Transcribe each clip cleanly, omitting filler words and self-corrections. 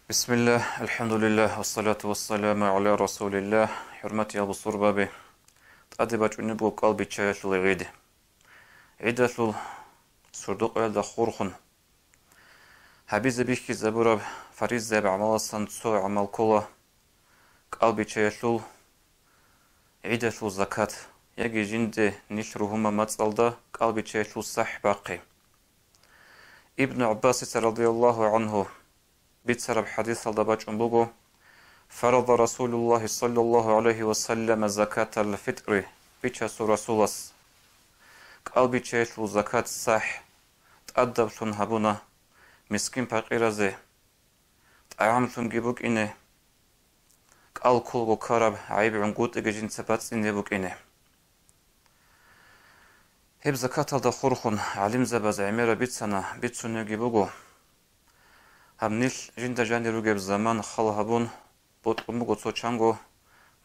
بسم الله الحمد لله والصلاة والسلام على رسول الله حرمتي أبو صربابي تأدي ونبو قلبي تشايش لغيدي عيدة الصردوق يلدا خورخن حبيز بيشكي زبورب فريز زاب عمال سنتسو عمال كولا قلبي تشايشل عيدة الزكاة يجي جند نشرهما متصلدا قلبي تشايشل صح باقي ابن عباس رضي الله عنه بيتسرب حديث الضباج أنبوغو فرض رسول الله صلى الله عليه وسلم زكاة الفطر بيتشاس رسول قال بيتشاس زكاة صح تأدب شن هبونا مسكين فقيرزي طعام شن جيبوك إني قال كل كرب عيب عنقود إجين سبات إني بوك إني هب زكاة الدخورخون علم زباز عميرة بيتسنا بيتسنو جيبوغو همنيل جند جاني روجب زمان خال هبون بود أمو تصوچانگو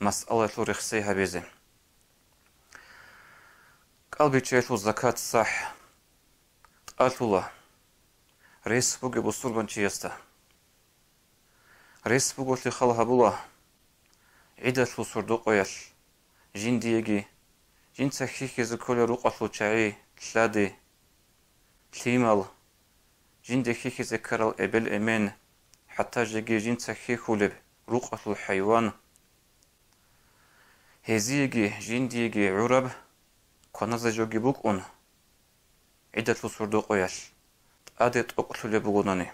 مسألة رخصي هبيزي قلبي تشيشو زكاة صح قالتولا ريس بوغي بصوربان چيستا ريس بوغوتلي خال هبولا عيدة شو سردو قويل جنديجي جند سخيخي زكولي روقاتلو چاعي تلادي تليمال جند خيخي زكرال إبل إمين حتى جيجي جند سخيخو لب روقة الحيوان هزيجي جنديجي عرب كونازا جوجي بوكون عدة سردو قويش تأدت أقتل لبغوناني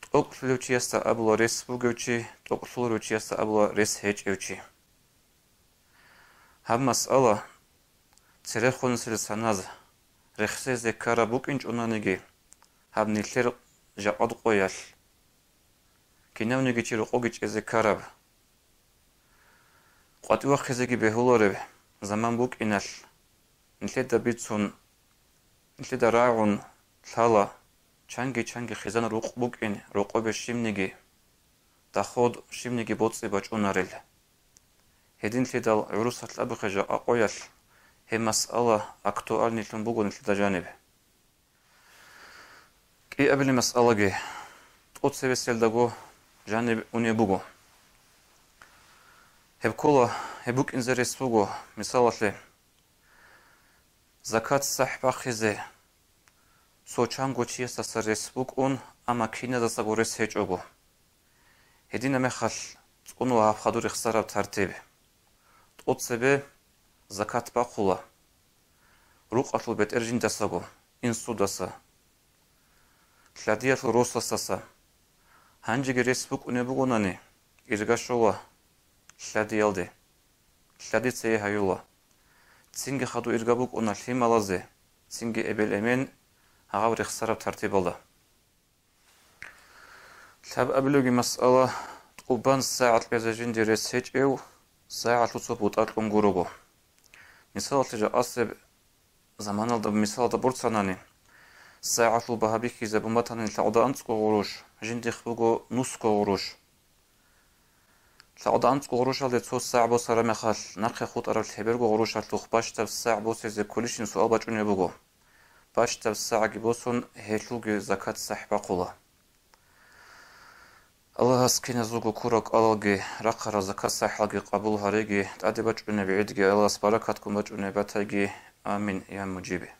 تأقتل لوچيستا أبلا ريس بوغوچي تأقتل لوچيستا أبلا ريس هيج اوچي هم مسألة تريخون سلساناز رخصي زكارا بوكينج أنانيجي هم نيلر جاقاد قويش كناونيجي تيروقوجيج إزكارب قد وخزيجي بهولورب زمان بوك إنال نتلدا بيتسون نتلدا راعون ثالا چانگي خزان روق بوك إن روقو بشيمنيجي تاخود شيمنيجي بوتسي باجونارل هدين تلدال عروسات لابخجا أقويال هي مسألة أكتوال نتلن بوغو نتلدا جانب كي قبل مسألة جي تقود سيبسيل داغو جانب ونبوغو هبكولا هبوك انزريس بوغو مثالة زكاة صحبا خيزي سوچانگو چيستا سريس بوك اون اما كينا دا ساغوريس هيج اوغو هدين مخال تقونو هفخادو رخصارب ترتيب تقود سبي زكاة باقولا روق اتل بيت ارجين داساغو انسو داسا تلادية روسا ساسا هانجيجي ريسبوك ونبوغوناني إرغاشولا تلادي يلدي تلادي تسيه هايولا تسينجي خادو إرغابوك ونالحي مالازي تسينجي إبل إمين هاو رخصارب ترتيب الله تلاب أبلوغي مسألة تقوبان ساعة بيزاجين دي ريس هيج إيو ساعة لصوبوت أتلون غوروغو مثال تجا أصيب زمان الدا بمثال دا بورتساناني ساعة لبهابيكي زبوماتاني تلعودا أنتسكو غروش جندي خبوغو نوسكو غروش تلعودا أنتسكو غروش هالدي تسو ساعة بو سرامخال ناقي خود أرال تحبيرغو غروش هالتوخ باش تاف ساعة بو سيزي كوليشين سؤال باجوني بوغو باش تاف ساعة جيبوسون هيتلوغي زكاة صحبا قولا الله سكينة زوغو كوروك ألالغي رقر زكاة صحبا قبول هاريغي تأدي باجوني بعيدغي الله سباركاتكم باجوني باتايغي آمين يا مجيبي